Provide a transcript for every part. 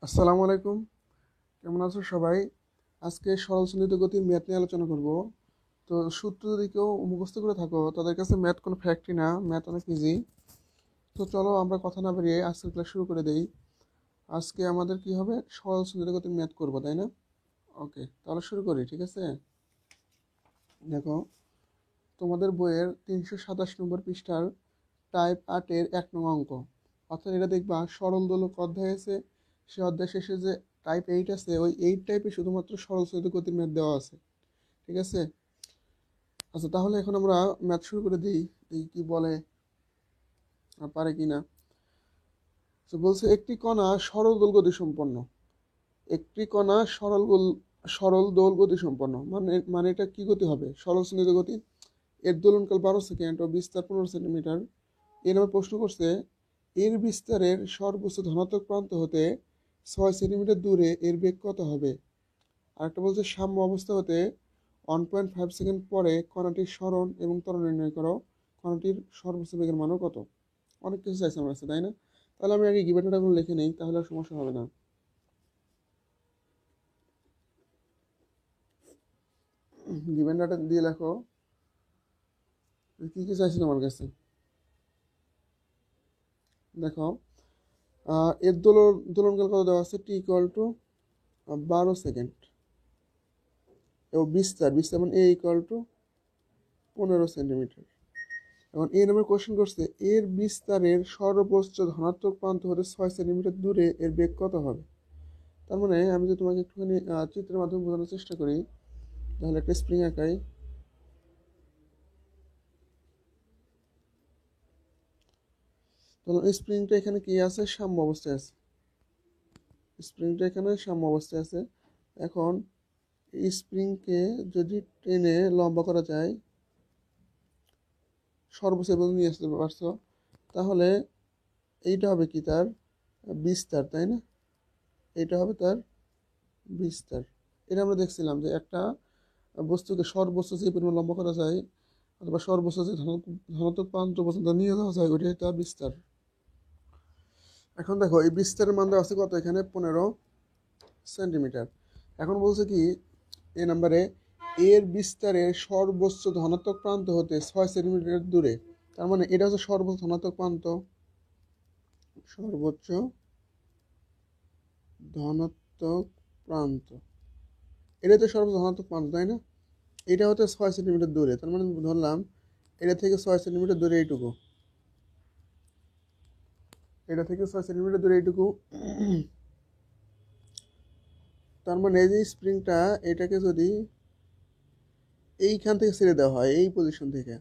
আসসালামু আলাইকুম। কেমন আছো সবাই? আজকে সরল সঞ্চিত গতির ম্যাথ নিয়ে আলোচনা করব। তো সূত্র যদি কেউ মুখস্থ করে থাকো তাদের কাছে ম্যাথ কোনো ফ্যাক্টরি না, ম্যাথ অনেক ইজি। তো চলো আমরা কথা না বাড়িয়ে আজকের ক্লাস শুরু করে দেই। আজকে আমাদের কি হবে, সরল সঞ্চিত গতির ম্যাথ করবো, তাই না? ওকে, তাহলে শুরু করি, ঠিক আছে? দেখো, তোমাদের বইয়ের 327 নম্বর পৃষ্ঠার টাইপ 8-এর 1 নং অঙ্ক। অর্থাৎ এটা দেখবা সরল দোলক অধ্যায় আছে, সে অধ্যায় শেষে যে টাইপ 8 আছে ওই 8 টাইপে শুধুমাত্র সরল সহিত গতির ম্যাথ দেওয়া আছে, ঠিক আছে? আচ্ছা, তাহলে এখন আমরা ম্যাথ শুরু করে দিই, দেখি কি বলে আর পারে কিনা। তো বলছে একটি কণা সরল দোল গতি সম্পন্ন। একটি কণা সরল দোল গতি সম্পন্ন, মানে মানে এটা কি গতি হবে? সরল সঞ্চিত গতি। এর দোলনকাল 12 সেকেন্ড ও বিস্তার 15 সেন্টিমিটার। এর নামে প্রশ্ন করছে এর বিস্তারের সর্বোচ্চ ধনাত্মক প্রান্ত হতে 6 সেন্টিমিটার দূরে এর বেগ কত হবে। আরেকটা বলছে সাম্য অবস্থা হতে 1.5 সেকেন্ড পরে কণাটির সরণ এবং ত্বরণ নির্ণয় করো। কণাটির সর্বোচ্চ বেগের মানও কত? অনেক কিছু চাইছে আমার কাছে, তাই না? তাহলে আমি আগে গিভেন ডাটাগুলো লিখে নেই, তাহলে আর সমস্যা হবে না। গিভেন ডাটা দিয়ে লেখো কি কি চাইছিল আমার কাছে। দেখো, এর দোলনকাল কত দেওয়া আছে? t=12 second. এবং বিস্তার মানে a=15 সেন্টিমিটার। এখন এই নামের কোশ্চেন করছে এর বিস্তারের সর্বোচ্চ ধনাত্মক প্রান্ত হতে 6 সেন্টিমিটার দূরে এর বেগ কত হবে। তার মানে আমি যদি তোমাকে একটুখানি চিত্রের মাধ্যমে বোঝানোর চেষ্টা করি, তাহলে একটা স্প্রিং আঁকাই। তাহলে স্প্রিংটা এখানে কি আছে? সাম্য অবস্থায় আছে। স্প্রিংটা এখানে সাম্য অবস্থায় আছে। এখন এই স্প্রিংকে যদি টেনে লম্বা করা যায়, সর্বোচ্চ পর্যন্ত নিয়ে আসতে পারছো, তাহলে এইটা হবে কি? তার বিস্তার, তাই না? এইটা হবে তার বিস্তার। এটা আমরা দেখছিলাম যে একটা বস্তুকে সর্বোচ্চ যে পরিমাণ লম্বা করা যায় অথবা সর্বোচ্চ যে ধনাত্মক প্রান্ত পর্যন্ত নিয়ে যাওয়া যায় ওইটাই তার বিস্তার। এখন দেখো এই বিস্তারের মান দেওয়া আছে কত? এখানে 15 সেন্টিমিটার। এখন বলছে কি এই নাম্বারে এর বিস্তারের সর্বোচ্চ ধনাত্মক প্রান্ত হতে 6 সেন্টিমিটার দূরে। তার মানে এটা হচ্ছে সর্বোচ্চ ধনাত্মক প্রান্ত, সর্বোচ্চ ধনাত্মক প্রান্ত। এটা তো সর্বোচ্চ ধনাত্মক প্রান্ত, তাই না? এটা হতে 6 সেন্টিমিটার দূরে, তার মানে ধরলাম এটা থেকে 6 সেন্টিমিটার দূরে এইটুকু, এটা থেকে 6 সেন্টিমিটার দূরে এইটুকু। তার মানে এই যে স্প্রিংটা এটাকে যদি এইখান থেকে ছেড়ে দেওয়া হয়, এই পজিশন থেকে,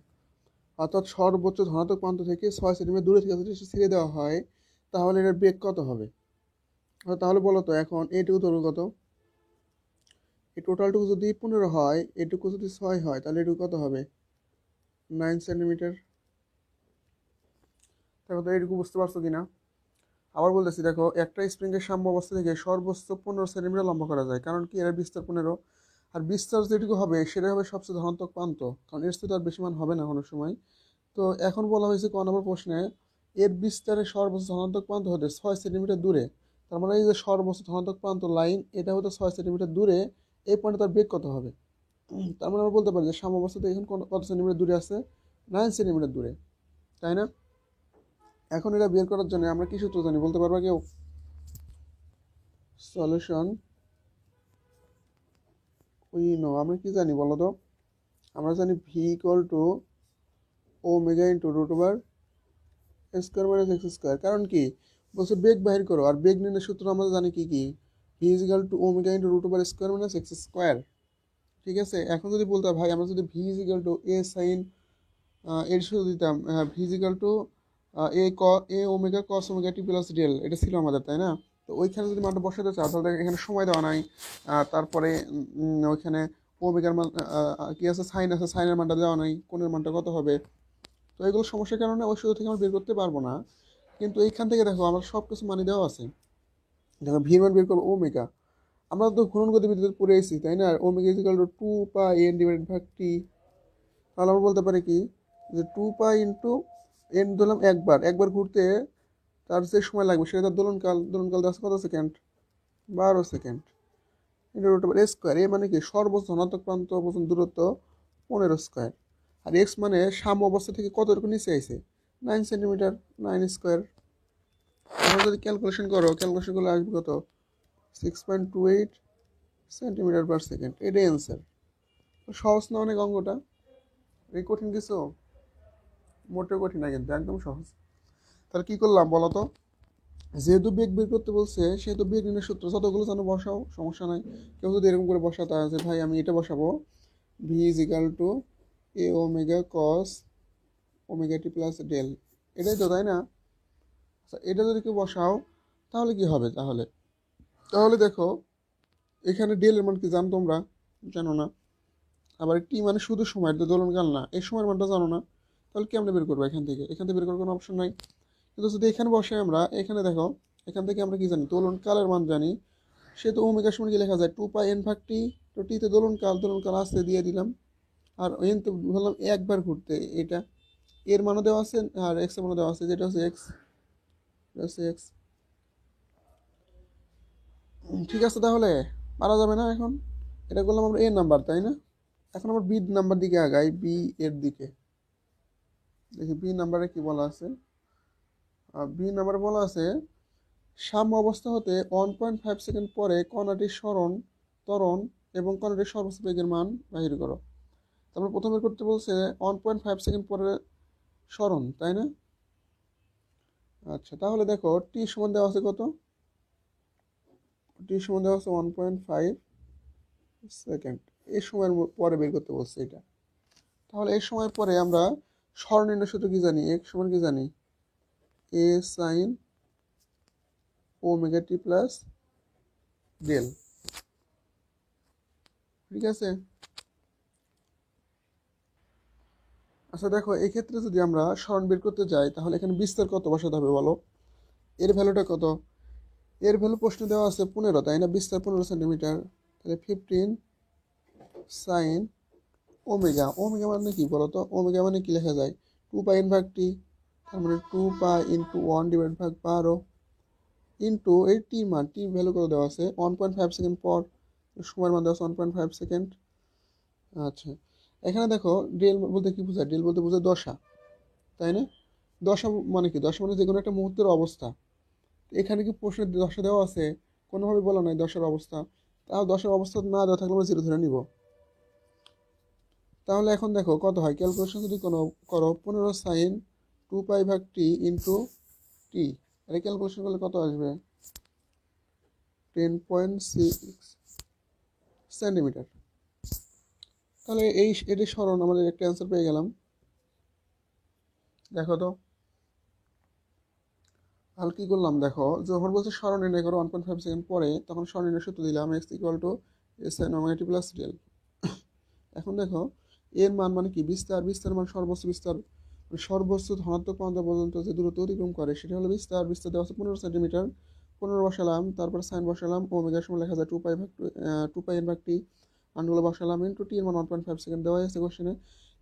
অর্থাৎ সর্বোচ্চ ধনাত্মক প্রান্ত থেকে 6 সেন্টিমিটার দূরে থেকে যদি ছেড়ে দেওয়া হয়, তাহলে এটার বেগ কত হবে? তাহলে বলো তো এখন এইটুকু ধরুন কত? এই টোটালটুকু যদি 15 হয়, এটুকু যদি 6 হয়, তাহলে এটুকু কত হবে? 9 সেন্টিমিটার। দেখো তো এইটুকু বুঝতে পারছো কিনা। আবার বলতেছি, দেখো একটা স্প্রিংয়ের সাম্য অবস্থা থেকে সর্বোচ্চ 15 সেন্টিমিটার লম্বা করা যায়, কারণ কি এর বিস্তার 15। আর বিস্তার যেটুকু হবে সেটা হবে সবচেয়ে ধনাত্মক প্রান্ত, কারণ এর সাথে আর বেশি মান হবে না কোনো সময়। তো এখন বলা হয়েছে ক নম্বর প্রশ্নে এর বিস্তারের সর্বোচ্চ ধনাত্মক প্রান্ত হতে 6 সেন্টিমিটার দূরে। তার মানে এই যে সর্বোচ্চ ধনাত্মক প্রান্ত লাইন, এটা হতে 6 সেন্টিমিটার দূরে, এই পয়েন্টে তার বেগ কত হবে? তার মানে আমরা বলতে পারি যে সাম্য অবস্থাতে এখন কত সেন্টিমিটার দূরে আছে? 9 সেন্টিমিটার দূরে, তাই না? এখন এটা বের করার জন্য আমরা কি সূত্র জানি, বলতে পারবা কেউ? সলিউশন উই নো, আমরা কি জানি বলো তো? আমরা জানি v=ω√/² কারণ কি বলছে বেগ বাহির করো, আর বেগ নির্ণয়ের সূত্র আমরা জানি কি কি? v=ω√/² ঠিক আছে। এখন যদি বলতে ভাই আমরা যদি v=a sin এর সূত্র দিতাম, v=a cos ωt plus del, এটা ছিল আমাদের, তাই না? তো ওইখানে যদি মানটা বসাতে চাও তাহলে এখানে সময় দেওয়া নাই। তারপরে ওইখানে ওমেগার মান কি আছে, সাইন আছে, সাইনের মানটা দেওয়া নাই, কোণের মানটা কত হবে। তো এগুলো সমস্যার কারণে ওই সূত্র থেকে আমরা বের করতে পারবো না। কিন্তু এইখান থেকে দেখো আমার সব কিছু মানে দেওয়া আছে। দেখো ভির মান বের করবো ওমেগা, আমরা তো ঘূর্ণন গতিবিদ্যুৎ পড়ে এসেছি, তাই না? ω=2π n/t। তাহলে আমরা বলতে পারি কি যে 2π × n ধরলাম একবার একবার ঘুরতে তার যে সময় লাগবে সেটা তার দোলনকাল। দোলনকাল দেওয়া আছে কত second? 12 second into root over A square. A মানে কি সর্বোচ্চ ধনাত্মক প্রান্ত পর্যন্ত দূরত্ব 15 স্কোয়ার। আর এক্স মানে সাম্য অবস্থা থেকে কতটুকু নিচে আইছে 9 সেন্টিমিটার, 9 স্কোয়ার। তোমরা যদি ক্যালকুলেশন করলে আসবে কত 6.28 সেন্টিমিটার/সেকেন্ড। এটাই অ্যান্সার। সহজ না অনেক অঙ্কটা? এই কঠিন কিছু? মোটেও কঠিন না, কিন্তু একদম সহজ। তাহলে কি করলাম বলো তো? যেহেতু বেগ বের করতে বলছে সেহেতু বেগ নির্ণয়ের সূত্র যতগুলো জানো বসাও, সমস্যা নাই। কেউ যদি এরকম করে বসাতে আছে ভাই আমি এটা বসাবো, V is equal to A omega cos omega T plus del, এটাই তো, তাই না? আচ্ছা, এটা যদি কেউ বসাও তাহলে কি হবে? তাহলে তাহলে দেখো এখানে ডেল এর মান কি জানো তোমরা? জানো না। আবার টি মানে শুধু সময়, দোলনকাল না, এই সময়ের মানটা জানো না। তাহলে কেমনে বের করবো? এখান থেকে বের করার কোনো অপশন নাই। কিন্তু যদি এখানে বসে আমরা, এখানে দেখো এখান থেকে আমরা কি জানি? দোলনকালের মান জানি। সে তো ওমেগার সমান কি লেখা যায় 2πn/t। তো টিতে দোলনকাল আসতে দিয়ে দিলাম। আর এন তো বললাম একবার ঘুরতে, এটা এর মানও দেওয়া আছে আর এক্স এর মানও দেওয়া আছে, যেটা হচ্ছে এক্স। ঠিক আছে, তাহলে পারা যাবে না এখন? এটা করলাম আমরা এ নাম্বার, তাই না? এখন আমরা বি নাম্বার দিকে আগাই, বি এর দিকে। দেখি বি নাম্বারে কি বলা আছে। বি নাম্বারে বলা আছে সাম্য অবস্থা হতে 1.5 সেকেন্ড পরে কণাটির ত্বরণ এবং কণাটির সর্বোচ্চ বেগের মান বাহির করো। তারপর প্রথমে করতে বলছে 1.5 সেকেন্ড পরে সরণ, তাই না? আচ্ছা, তাহলে দেখো টি সমান দেওয়া আছে কত? টি সমান দেওয়া আছে 1.5 সেকেন্ড। এই সময়ের পরে বের করতে বলছে এটা। তাহলে এই সময়ের পরে আমরা সরণ নির্ণয় সূত্র কি জানি? এক সমান কি জানি? এ সাইন ওমেগা টি প্লাস ডেল। ঠিক আছে। আচ্ছা দেখো, এই ক্ষেত্রে যদি আমরা সরণ বের করতে যাই তাহলে এখানে বিস্তার কত বসাতে হবে বলো? এর ভ্যালুটা কত? এর ভ্যালু প্রশ্ন দেওয়া আছে 15, তাই না? বিস্তার 15 সেন্টিমিটার। তাহলে 15 সাইন ওমেগা। ওমেগা মানে কি বলতো? ওমেগা মানে কি লেখা যায়? 2πn/t। তার মানে 2π × 1/12 ইন্টু এই টি মান, টি ভ্যালু কত দেওয়া আছে? 1.5 সেকেন্ড পর। সময়ের মান দেওয়া আছে 1.5 সেকেন্ড। আচ্ছা, এখানে দেখো ডেল বলতে কি বোঝায়? ডেল বলতে বোঝায় দশা, তাই না? দশা মানে কি? দশা মানে যে কোনো একটা মুহূর্তের অবস্থা। এখানে কি প্রশ্নের দশা দেওয়া আছে? কোনোভাবে বলা নাই দশার অবস্থা। তাহলে দশার অবস্থা না দেওয়া থাকলে আমরা জিরো ধরে নিব। তাহলে এখন দেখো কত হয়, ক্যালকুলেশন যদি কোনো করো 15 সাইন 2π/t ইন্টু টি, এটা ক্যালকুলেশন করলে কত আসবে? 10.6 সেন্টিমিটার। তাহলে এটি সরণ আমাদের একটা অ্যান্সার পেয়ে গেলাম। দেখো তো তাহলে কি করলাম? দেখো যখন বলছে সরণ নির্ণয় করো 1.5 সেকেন্ড পরে, তখন সরণ নির্ণয় সূত্র দিলাম X equal to A sine omega T plus del. এখন দেখো এর মান মানে কি? বিস্তার মান সর্বোচ্চ বিস্তার, মানে সর্বোচ্চ ধনাত্মক প্রান্ত পর্যন্ত যে দূরত্ব অতিক্রম করে সেটা হলো বিস্তার। বিস্তার দেওয়া আছে 15 সেন্টিমিটার। 15 বসালাম, তারপর সাইন বসালাম, ওমেগার সময় লেখা যায় 2πn/t। মানগুলো বসালাম ইন্টু টি এর মান 1.5 সেকেন্ড দেওয়া আছে কোশ্চেনে।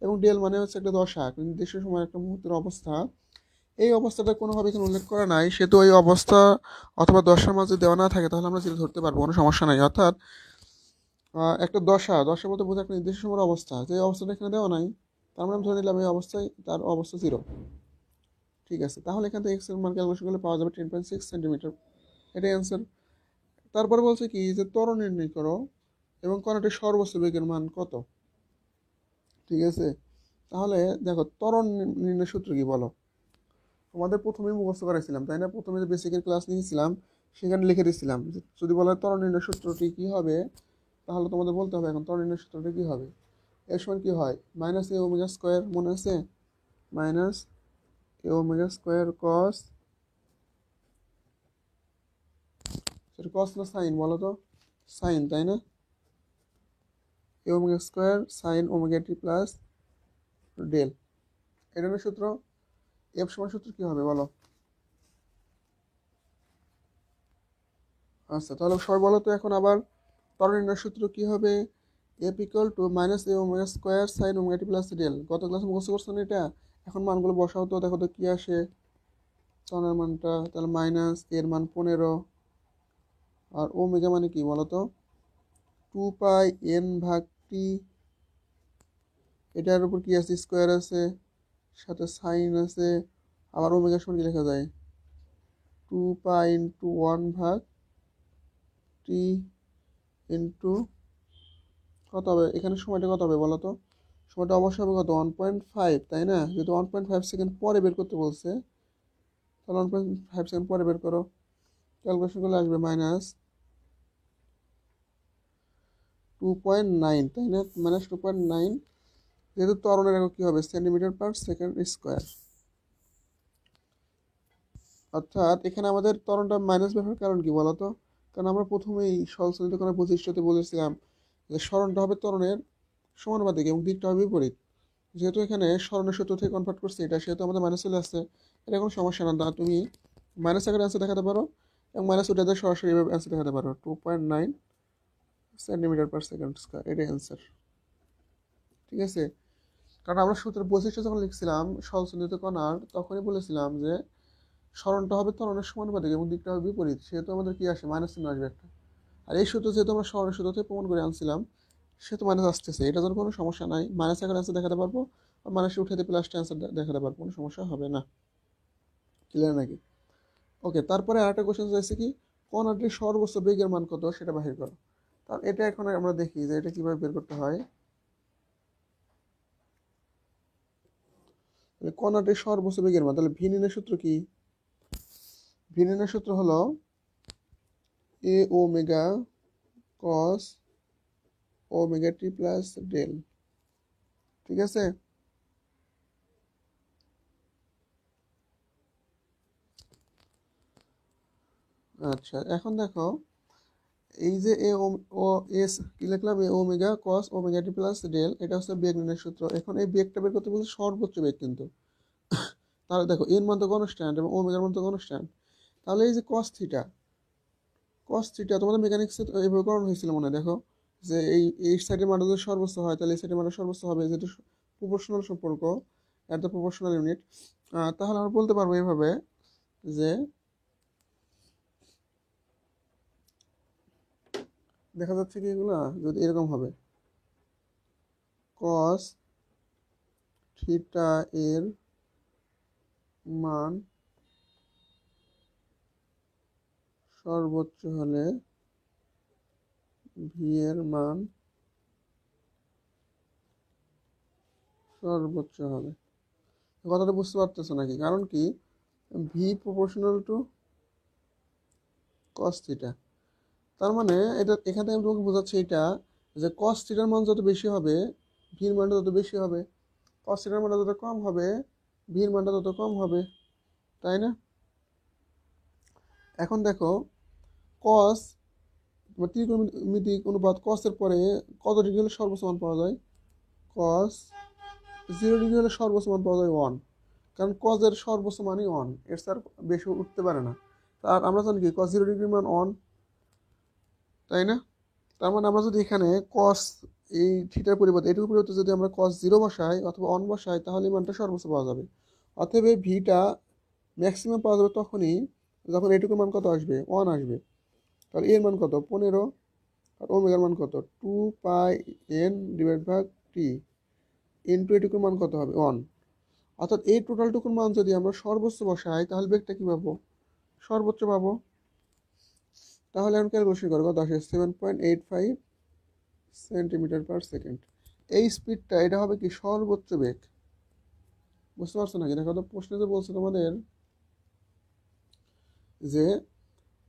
এবং ডেল মানে হচ্ছে একটা দশা, নির্দিষ্ট সময় একটা মুহূর্তের অবস্থা। এই অবস্থাটা কোনোভাবে এখানে উল্লেখ করা নাই, সেহেতু এই অবস্থা অথবা দশার মাঝে দেওয়া না থাকে তাহলে আমরা যেটা ধরতে পারবো, কোনো সমস্যা নাই। অর্থাৎ একটা দশা বলতে বোঝা একটা নির্দিষ্ট সময়ের অবস্থা, যে অবস্থাটা এখানে দেওয়া নাই, তার মানে আমি ধরে নিলাম এই অবস্থায় তার অবস্থা জিরো। ঠিক আছে, তাহলে এখান থেকে এক্স এর মান ক্যালকুলেশন করলে পাওয়া যাবে 10.6 সেন্টিমিটার। এটাই অ্যান্সার। তারপরে বলছে কি যে ত্বরণ নির্ণয় করো এবং কণাটির সর্বোচ্চ বেগের মান কত। ঠিক আছে, তাহলে দেখো ত্বরণ নির্ণয় সূত্র কি বলো? তোমাদের প্রথমেই মুখস্থ করেছিলাম, তাই না? প্রথমে যে বেসিকের ক্লাস নিয়েছিলাম সেখানে লিখে দিয়েছিলাম। যদি বলা হয় ত্বরণ নির্ণয় সূত্রটি কী হবে, তাহলে তোমাদের বলতে হবে এখন ত্বরণ নির্ণয় সূত্রটি কী হবে। এর সময় কী হয়? মাইনাস এ ওমেগা স্কোয়ার, মনে আছে? Minus A omega square cos, সেটা কস না সাইন বলো তো? সাইন, তাই না? এ ওমেগা স্কোয়ার সাইন ওমেগা টি প্লাস ডেল, এটা না সূত্র। এফ সমান সূত্র কী হবে বলো? আচ্ছা, তাহলে সবাই বলো তো এখন আবার ত্বরণ নির্ণয় সূত্র কী হবে? F equal to minus A omega square sine omega T plus del. গত ক্লাসে মুখস্থ করছো না এটা? এখন মানগুলো বসাও তো, দেখো তো কী আসে ত্বরণের মানটা। তাহলে মাইনাস এর মান 15 আর ওমেগা মানে কি বলতো, 2πn/t। এটার উপর কি আছে, স্কোয়ার আছে, সাথে সাইন আছে। আবার ওমেগার সমান কি লেখা যায়, 2π×1/t ইন্টু কত হবে, এখানে সময়টা কত হবে বলো তো? সময়টা অবশ্যই হবে কত, 1.5, তাই না? যেহেতু 1.5 সেকেন্ড পরে বের করতে বলছে, তাহলে 1.5 সেকেন্ড পরে বের করো। ক্যালকুলেশন করলে আসবে -2.9, তাই না? -2.9। যেহেতু ত্বরণের একক কী হবে, সেন্টিমিটার/সেকেন্ড স্কোয়ার। অর্থাৎ এখানে আমাদের ত্বরণটা মাইনাস বের হওয়ার কারণ কি বলতো? কারণ আমরা প্রথমেই সরল সমীকরণের বৈশিষ্ট্যতে বলেছিলাম যে সরণটা হবে ত্বরণের সমানুপাতিক এবং দিকটা হবে বিপরীত। যেহেতু এখানে সরণের সূত্র থেকে কনভার্ট করছি এটা, সেহেতু আমাদের মাইনাস চলে আসছে। এটা কোনো সমস্যা না, তুমি মাইনাস আকারে অ্যান্সার দেখাতে পারো এবং মাইনাস উঠে দিয়ে সরাসরি এভাবে অ্যান্সার দেখাতে পারো, 2.9 সেন্টিমিটার/সেকেন্ড স্কোয়ার, এটাই অ্যান্সার। ঠিক আছে? কারণ আমরা সূত্রের বৈশিষ্ট্য যখন লিখছিলাম সরলসন্ধিত কণার, তখনই বলেছিলাম যে সরণটা হবে ত্বরণের সমানুপাতিক এবং দিকটা হবে বিপরীত, সেহেতু আমাদের কি আসে, মাইনাস চিহ্ন আসবে একটা। আর এই সূত্র যেহেতু আমরা সরণের সূত্র থেকে প্রমাণ করে আনছিলাম, সেহেতু মাইনাস আসতেছে, এটা যেন কোনো সমস্যা নাই। মাইনাস আকারে অ্যান্সার দেখাতে পারবো, আর মাইনাসে উঠে দিয়ে প্লাসটা অ্যান্সার দেখাতে পারবো, কোনো সমস্যা হবে না। ক্লিয়ার নাকি? ওকে, তারপরে আরেকটা কোশ্চেন চাইছে কি, কণাটির সর্বোচ্চ বেগের মান কত সেটা বাহির করো। তাহলে এটা এখন আমরা দেখি যে এটা কিভাবে বের করতে হয়। কণাটির সর্বোচ্চ বেগের মান, তাহলে ভি নির্ণয়ের সূত্র কি? ভি নির্ণয়ের সূত্র হলো এ ওমেগা কস ওমেগা টি প্লাস ডেল। ঠিক আছে? আচ্ছা, এখন দেখো এই যে ও এস কি লিখলাম, এ ওমেগা কস ওমেগা টি প্লাস ডেল, এটা হচ্ছে বেগ নির্ণয়ের সূত্র। এখন এই বেগটা বের করতে বলছে সর্বোচ্চ বেগ কিন্তু। তাহলে দেখো এর মান তো কনস্ট্যান্ট এবং ওমেগার মান তো কনস্ট্যান্ট, তাহলে এই যে কস থিটা তোমাদের মেকানিক্সে এইভাবে করানো হয়েছিল মনে হয়। দেখো যে এই সাইডের মানটা যদি সর্বোচ্চ হয়, তাহলে এই সাইডের মানটা সর্বোচ্চ হবে, যেহেতু প্রপোর্শনাল সম্পর্ক, অ্যাট দ্য প্রপোর্শনাল ইউনিট। তাহলে আমরা বলতে পারবো এইভাবে যে, দেখা যাচ্ছে কি এগুলা যদি এরকম হবে, কস থিটা এর মান সর্বোচ্চ হলে ভি এর মান সর্বোচ্চ হবে। কথাটা বুঝতে পারতেছো নাকি? কারণ কি, V proportional to cos theta. তার মানে এটা এখান থেকে আমি তোমাকে বোঝাচ্ছি এটা, যে কস থিটার মান যত বেশি হবে ভির মানটা তত বেশি হবে, কস থিটার মানটা যত কম হবে ভির মানটা তত কম হবে, তাই না? এখন দেখো কস ত্রিকোণমিতিক অনুপাত কসের পরে কত ডিগ্রি হলে সর্বোচ্চ মান পাওয়া যায়? কস 0 ডিগ্রি হলে সর্বোচ্চ মান পাওয়া যায় 1, কারণ কজের সর্বোচ্চ মানই 1, এর স্যার বেশি উঠতে পারে না। আর আমরা জানি কি কস 0 ডিগ্রির মান 1, তাই না? তার মানে আমরা যদি এখানে কস এই থিটার পরিবর্তে এটুকু পরিবর্তে যদি আমরা কস 0 বসাই অথবা 1 বসাই, তাহলে এই মানটা সর্বোচ্চ পাওয়া যাবে। অতএব এই ভিটা ম্যাক্সিমাম পাওয়া যাবে তখনই যখন এটুকুর মান কত আসবে, 1 আসবে। তাহলে এর মান কত, 15, আর ওমেগার মান কত, 2πn/t ইন্টু এটুকুর মান কত হবে, 1। অর্থাৎ এই টোটালটুকুর মান যদি আমরা সর্বোচ্চ বসাই, তাহলে বেগটা কী পাবো, সর্বোচ্চ পাবো। তাহলে আমি ক্যালকুলেশন করবো, কত আসে, 7.85 সেন্টিমিটার/সেকেন্ড। এই স্পিডটা এটা হবে কি সর্বোচ্চ বেগ। বুঝতে পারছো নাকি? দেখো তো প্রশ্নে যে বলছে তোমাদের যে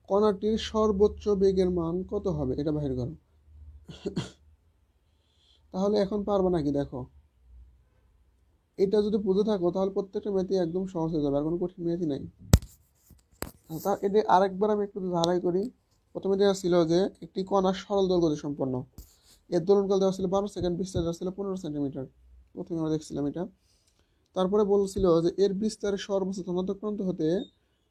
কণাটির সর্বোচ্চ বেগের মান কত হবে, এটা বাহির করো। তাহলে এখন পারবে নাকি? দেখো এটা যদি বুঝে থাকো তাহলে প্রত্যেকটা ম্যাথই একদম সহজ হয়ে যাবে, আর কোনো কঠিন ম্যাথই নাই। তা এটা আরেকবার আমি একটু ধারাই করি। প্রথমে দেওয়া ছিল যে একটি কণা সরল দৈর্ঘ্য সম্পন্ন, এর দোলনকাল দেওয়া ছিল 12 সেকেন্ড, বিস্তার দেওয়া ছিল 15 সেন্টিমিটার। প্রথমে আমরা দেখছিলাম এটা। তারপরে বলছিল যে এর বিস্তারের সর্বোচ্চ ধনাত্মক প্রান্ত হতে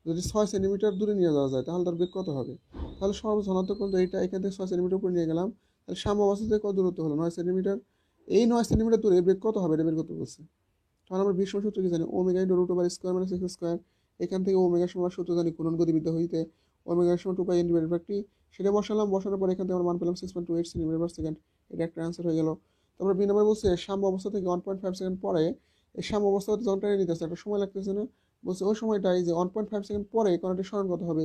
যদি 6 সেন্টিমিটার দূরে নিয়ে যাওয়া যায়, তাহলে তার বেগ কত হবে? তাহলে সর্বোচ্চ ধনাত্মক প্রান্ত এইটা, এখান থেকে 6 সেন্টিমিটার উপরে নিয়ে গেলাম, তাহলে সাম্যাবস্থা থেকে কত দূরত্ব হলো, 9 সেন্টিমিটার। এই 9 সেন্টিমিটার দূরে বেগ কত হবে, এটা বের করতে বলছে। তাহলে আমরা ভীষণ সূত্র কি জানি, omega into root over square minus X square. এখান থেকে ওমেগার সমান সূত্র জানি, গুণন গতিবিদ্যা হইতে ওমেগার সমান 2πn/t সেটা বসালাম, বসানোর পর এখান থেকে আমরা মান পেলাম 6.28 সেকেন্ড। এটা একটা অ্যান্সার হয়ে গেল। তারপরে বি নাম্বার বলছে সাম্য অবস্থা থেকে 1.5 সেকেন্ড পরে, এই সাম্য অবস্থা হতে যখন টেনে নিতেছে একটা সময় লাগতেছে না, বলছে ওই সময়টাই যে 1.5 সেকেন্ড পরে কণাটির সরণ কত হবে।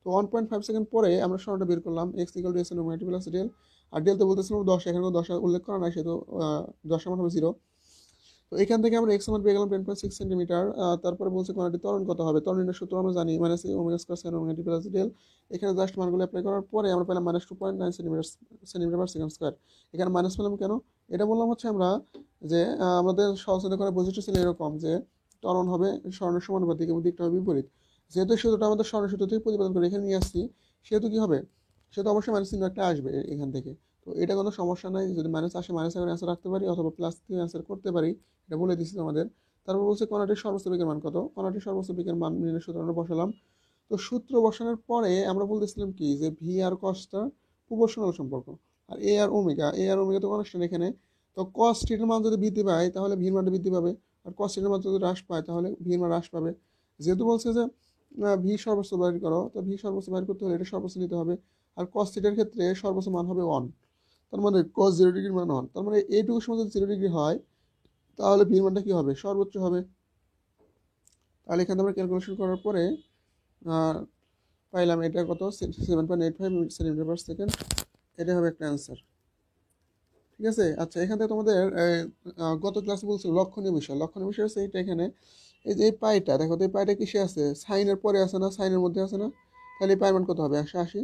তো 1.5 সেকেন্ড পরে আমরা সরণটা বের করলাম, X equal to S N omega T plus del. আর ডেল তো বলতেছিলাম 10, এখানে 10 উল্লেখ করা নাই, সেহেতু 10 মান হবে 0। তো এখান থেকে আমরা এক্স মান পেয়ে গেলাম 10.6 সেন্টিমিটার। তারপরে বলছে কোণাটি ত্বরণ কত হবে, ত্বরণের সূত্র আমরা জানি minus omega square sine omega টি প্লাস ডেল। এখানে জাস্ট মানগুলো অ্যাপ্লাই করার পরে আমরা পেলাম minus 2.9 centimetre per second square. এখানে মাইনাস পেলাম কেন, এটা বললাম হচ্ছে আমরা যে আমাদের সহজে করার বৈশিষ্ট্য ছিল এরকম যে ত্বরণ হবে স্বর্ণের সমানুপাতিক এবং দিকটা হবে বিপরীত। যেহেতু সূত্রটা আমাদের স্বর্ণের সূত্র থেকে প্রতিপাদন করে এখানে নিয়ে আসছি, সেহেতু কি হবে, সেহেতু অবশ্যই মাইনাস চিহ্ন একটা আসবে এখান থেকে। তো এটা কোনো সমস্যা নাই, যদি মাইনাস আসে মাইনাস এখানে অ্যান্সার রাখতে পারি, অথবা প্লাস দিয়ে অ্যান্সার করতে পারি, এটা বলে দিচ্ছি আমাদের। তারপর বলছে কণাটির সর্বোচ্চ বেগের মান কত, কণাটির সর্বোচ্চ বেগের মান নির্ণয় সূত্র আমরা বসালাম। তো সূত্র বসানোর পরে আমরা বলতেছিলাম কি যে ভি আর কসটা প্রপোর্শনাল সম্পর্ক, আর এ আর ওমেগা তো কনস্ট্যান্ট এখানে। তো কস থিটার মান যদি বৃদ্ধি পায় তাহলে ভির মানটা বৃদ্ধি পাবে, আর কস থিটার মান যদি হ্রাস পায় তাহলে ভির মান হ্রাস পাবে। যেহেতু বলছে যে ভি সর্বোচ্চ বাইর করো, তো ভি সর্বোচ্চ বাইর করতে হলে এটা সর্বোচ্চ নিতে হবে। আর কস থিটার ক্ষেত্রে সর্বোচ্চ মান হবে 1, তার মানে কস 0 ডিগ্রির মান 1, তার মানে এইটুকুর সময় যদি 0 ডিগ্রি হয় তাহলে ভির মানটা কী হবে, সর্বোচ্চ হবে। তাহলে এখানে আমরা ক্যালকুলেশন করার পরে পাইলাম এটা কত 7.85 সেন্টিমিটার পার সেকেন্ড। এটা হবে একটা অ্যান্সার। ঠিক আছে, আচ্ছা এখান থেকে তোমাদের গত ক্লাসে বলছিল লক্ষণীয় বিষয় হচ্ছে এইটা। এখানে এই যে এই পাইটা দেখো তো, এই পাইটা কিসে আছে, সাইনের পরে আছে না, সাইনের মধ্যে আছে না, তাহলে এই পায়ের মান কত হবে 180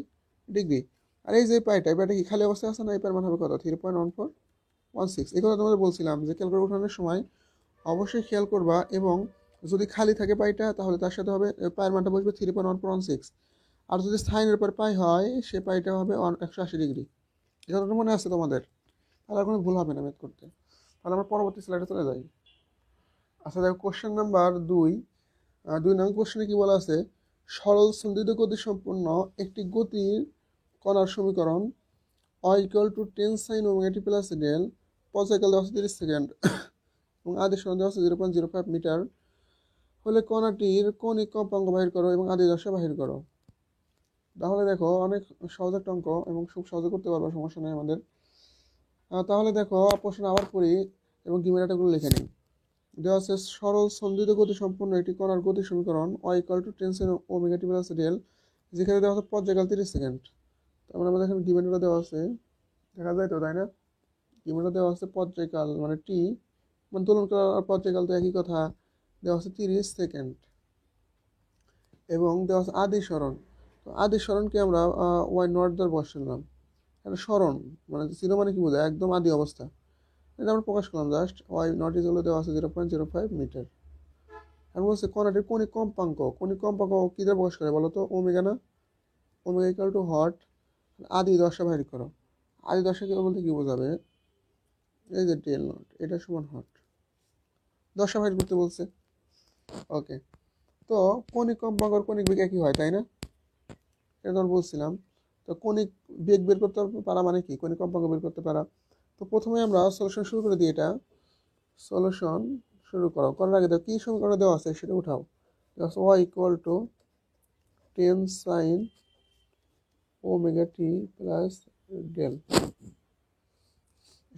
ডিগ্রি। আর এই যে পাইটা কি খালি অবস্থায় আছে না, এই পায়ের মান হবে কত 3.1416। এই কথা তোমাদের বলছিলাম যে ক্যালকুলেটর উঠানোর সময় অবশ্যই খেয়াল করবা, এবং যদি খালি থাকে পাইটা তাহলে তার সাথে হবে পায়ের মানটা বসবে 3.1416। আর যদি সাইনের পর পাই হয় সে পাইটা হবে 180 ডিগ্রি। এই কথাটা মনে আছে তোমাদের, তাহলে আর কোনো ভুল হবে না ম্যাথ করতে। তাহলে আমরা পরবর্তী স্লাইডে চলে যাই। আচ্ছা দেখো কোশ্চেন নাম্বার 2 নং কোশ্চেনে কি বলা আছে, সরল সন্দিগ্ধ গতি সম্পন্ন একটি গতির কণার সমীকরণ y = 10 sin omega t plus del, পর্যায়কাল দেওয়া আছে 30 সেকেন্ড এবং আদি সরণ দেওয়া আছে 0.05 মিটার হলে কণাটির কৌণিক কম্পাঙ্ক বাহির করো এবং আদি দশা বাহির করো। তাহলে দেখো অনেক সহজ একটা অঙ্ক এবং খুব সহজে করতে পারবো, সমস্যা নেই আমাদের। তাহলে দেখো প্রশ্ন আবার পড়ি এবং কিমেরাটাগুলো লিখে নিই। দেওয়া আছে সরল সন্দিগ্ধ গতি সম্পন্ন একটি কণার গতি সমীকরণ y = 10 sin omega t plus del, যেখানে দেওয়া আছে পর্যায়কাল 30 সেকেন্ড। তারপরে আমাদের এখানে গিভেনটা দেওয়া আছে, দেখা যায় তো তাই না, গিভেনটা দেওয়া আছে পর্যায়কাল মানে টি, মানে দোলন করার পর্যায়কাল তো একই কথা, দেওয়া আছে 30 সেকেন্ড এবং দেওয়া আছে আদি সরণ। তো আদি সরণকে আমরা y0 দ্বারা বসালাম। এটা সরণ মানে 0 মানে কি বোঝায়, একদম আদি অবস্থা, এটা আমরা প্রকাশ করলাম জাস্ট y0 দেওয়া আছে 0.05 মিটার। আর বলছে কণাটির কৌণিক কম্পাঙ্ক কী দ্বারা প্রকাশ করে বলো তো, ওমেগা না, ওমেগা = হট, আদি দশা বাহির করো। আদি দশাকে বলতে কি বোঝাবে, এই যে ডেল নট এটা সমান হট, দশা বাহির করতে বলছে। ওকে, তো কৌণিক কম্পাঙ্ক আর কৌণিক বেগ একই হয় তাই না, এটা তো বলছিলাম। তো কৌণিক বেগ বের করতে পারা মানে কি, কৌণিক কম্পাঙ্ক বের করতে পারা। তো প্রথমে আমরা সলিউশন শুরু করে দিই, এটা সলিউশন শুরু করার আগে দেখো কী সমীকরণ দেওয়া আছে সেটা উঠাও। y = 10 sin omega t plus del,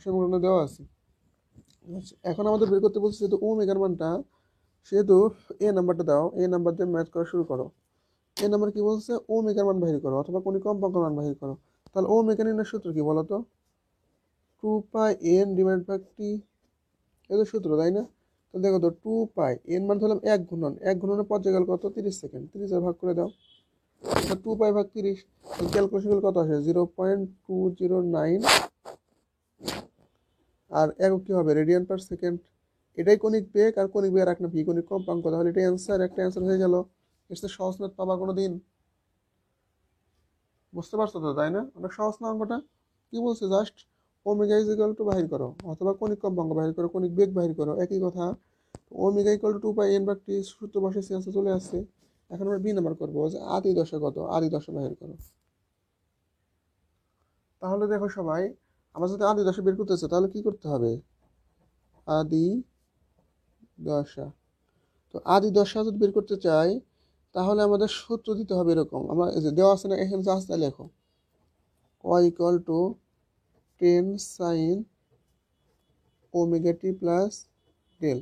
সমীকরণ দেওয়া আছে। এখন আমাদের বের করতে বলছে যেহেতু ওমেগার মানটা, সেহেতু এ নাম্বারটা দাও, এ নাম্বার দিয়ে ম্যাথ করা শুরু করো। এ নাম্বার কি বলছে, ওমেগার মান বাহির করো অথবা কোনো কম্পাঙ্কের মান বাহির করো। তাহলে ওমেগা নির্ণয়ের সূত্র কি বলো তো, 2πn/t, এটা সূত্র তাই না। তো দেখো তো 2π n মান ধরলাম 1 গুণন, 1 গুণনের পর্যায়কাল কত 30 সেকেন্ড, 30 ভাগ করে দাও, 2π ভাগ 30, ক্যালকুলেশন কত আসে 0.209, আর একক কী হবে রেডিয়ান পার সেকেন্ড। এটাই কৌণিক বেগ, আর কৌণিক বেগ আর একটা ভি কৌণিক কম্পাঙ্ক, তাহলে এটা অ্যান্সার, একটা অ্যান্সার হয়ে গেল। এর সাথে সহজ ম্যাথ পাবা কোনো দিন, বুঝতে পারছো তো তাই না, অনেক সহজ না অঙ্কটা। কি বলছে জাস্ট ওমেগা = বাহির করো অথবা কৌণিক কম্পাঙ্ক বাহির করো, কৌণিক বেগ বাহির করো, একই কথা। ওমেগা = 2πn/t সূত্র বসে অ্যান্সার চলে আসছে। এখন আমরা বি নাম্বার করবো যে আদি দশা কত, আদি দশা বাহির করো। তাহলে দেখো সবাই, আমরা যদি আদি দশা বের করতেছে তাহলে কি করতে হবে, আদি দশা। তো আদি দশা যদি বের করতে চাই তাহলে আমাদের সূত্র দিতে হবে এরকম, আমরা এই যে দেওয়া আছে না এখানে যা আছে লেখো, Y equal to 10 sine omega T plus del.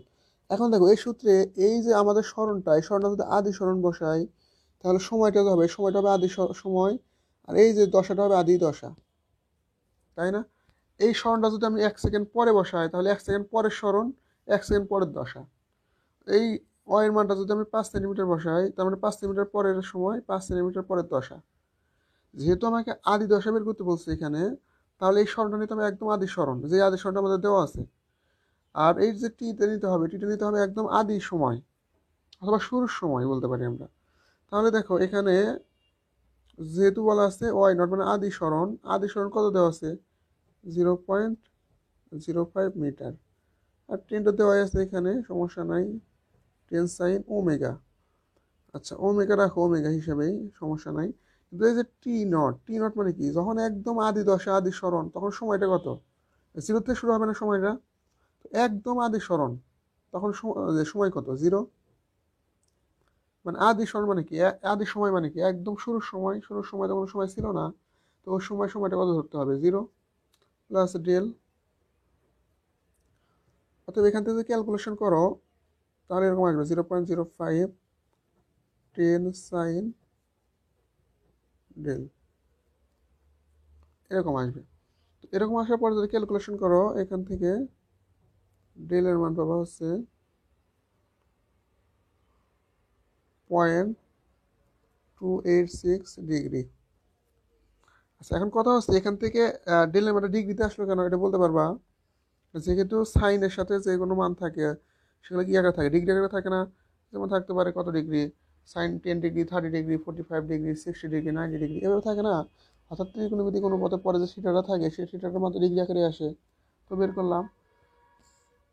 এখন দেখো এই সূত্রে এই যে আমাদের সরণটা, এই সরণটা যদি আদি সরণ বসাই তাহলে সময়টা হবে আদি সময়, আর এই যে দশাটা হবে আদি দশা, তাই না? এই সরণটা যদি আমি 1 সেকেন্ড পরে বসাই তাহলে 1 সেকেন্ড পরের সরণ, 1 সেকেন্ড পরের দশা। এই এর মানটা যদি আমি 5 সেন্টিমিটার বসাই তার মানে 5 সেন্টিমিটার পরের সময়, 5 সেন্টিমিটার পরের দশা। যেহেতু আমাকে আদি দশা বের করতে বলছে এখানে, তাহলে এই সরণটা নিতে হবে একদম আদি সরণ, যে আদি সরণটা আমাদের দেওয়া আছে। আর এই যে টিটা নিতে হবে একদম আদি সময় অথবা শুরুর সময় বলতে পারি আমরা। তাহলে দেখো এখানে যেহেতু বলা আছে ওয়াই নট মানে আদি সরণ কত দেওয়া আছে? 0.05 মিটার। আর টেনটা দেওয়া আছে এখানে, সমস্যা নাই, 10 সাইন ওমেগা। আচ্ছা ওমেগা রাখো ওমেগা হিসাবেই, সমস্যা নাই। কিন্তু এই যে টি নট মানে কি? যখন একদম আদি দশা আদি সরণ তখন সময়টা কত? 0 থেকে শুরু হবে না সময়টা, একদম আদি সরণ তখন সময় কত? 0। মানে আদি সরণ মানে কি? আদি সময় মানে কি? একদম শুরুর সময় তো কোনো সময় ছিল না, তো ওই সময়টা কত ধরতে হবে? 0 প্লাস ডেল। অতএব এখান থেকে যদি ক্যালকুলেশন করো তাহলে এরকম আসবে 0.05 10 সাইন ডেল, এরকম আসবে। এরকম আসার পরে যদি ক্যালকুলেশন করো এখান থেকে ডেলের মান পাবা হচ্ছে 0.286 ডিগ্রি। আচ্ছা এখন কথা হচ্ছে এখান থেকে ডেলের মানটা ডিগ্রিতে আসলো কেন এটা বলতে পারবা? যেহেতু সাইনের সাথে যে কোনো মান থাকে সেগুলো কি আকারে থাকে? ডিগ্রি আকারে থাকে না? যেমন থাকতে পারে কত degree, sine 10 degree, 30 degree, 45 degree, 60 degree, 90 degree, এভাবে থাকে না? অর্থাৎ ত্রিকোণমিতি কোনো পথে পরে যে থিটাটা থাকে সেই থিটাটার মান তো ডিগ্রি আকারে আসে। তো বের করলাম।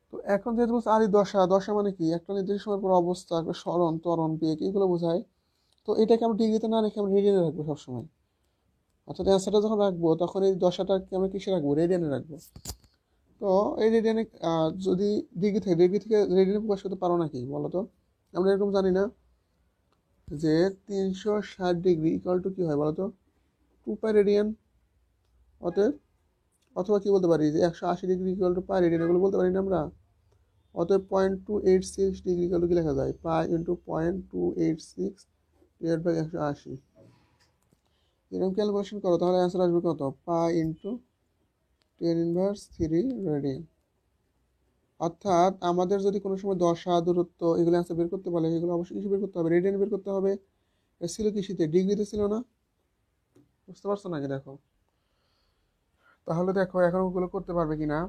তো এখন যেহেতু বলছে আদি দশা মানে কি? একটা নির্দিষ্ট সময়ের পর অবস্থা, একটা সরণ, ত্বরণ, বেগ, এগুলো বোঝায়। তো এটাকে আমরা ডিগ্রিতে না রেখে আমরা রেডিয়ানে রাখবো সবসময়। অর্থাৎ অ্যান্সারটা যখন রাখবো তখন এই দশাটাকে আমরা কিসে রাখবো? রেডিয়ানে রাখবো। তো এই রেডিয়ানে যদি ডিগ্রি থেকে রেডিয়ানে প্রকাশ করতে পারো নাকি বলো তো? আমরা এরকম জানি না যে 360 ডিগ্রি ইকুয়াল টু কি হয় বলো তো? 2 পাই রেডিয়ান। অতএব অথবা কি বলতে পারি যে 180 degree equal to pi radian, এগুলো বলতে পারি না আমরা? অতএব 0.286 ডিগ্রি ইকুয়াল টু কি লেখা যায়? Pi into 0.286 divide by 180। এরকম ক্যালকুলেশন করো তাহলে অ্যান্সার আসবে কত? Pi into 10⁻³ radian. অর্থাৎ আমাদের যদি কোনো সময় দশা, দূরত্ব এগুলো অ্যান্সার বের করতে পারলে এগুলো অবশ্যই কিছু বের করতে হবে, রেডিয়ানে বের করতে হবে। এটা ছিল কিসিতে? ডিগ্রিতে ছিল না? বুঝতে পারছো নাকি? দেখো তাহলে দেখো এখন ওগুলো করতে পারবে কিনা,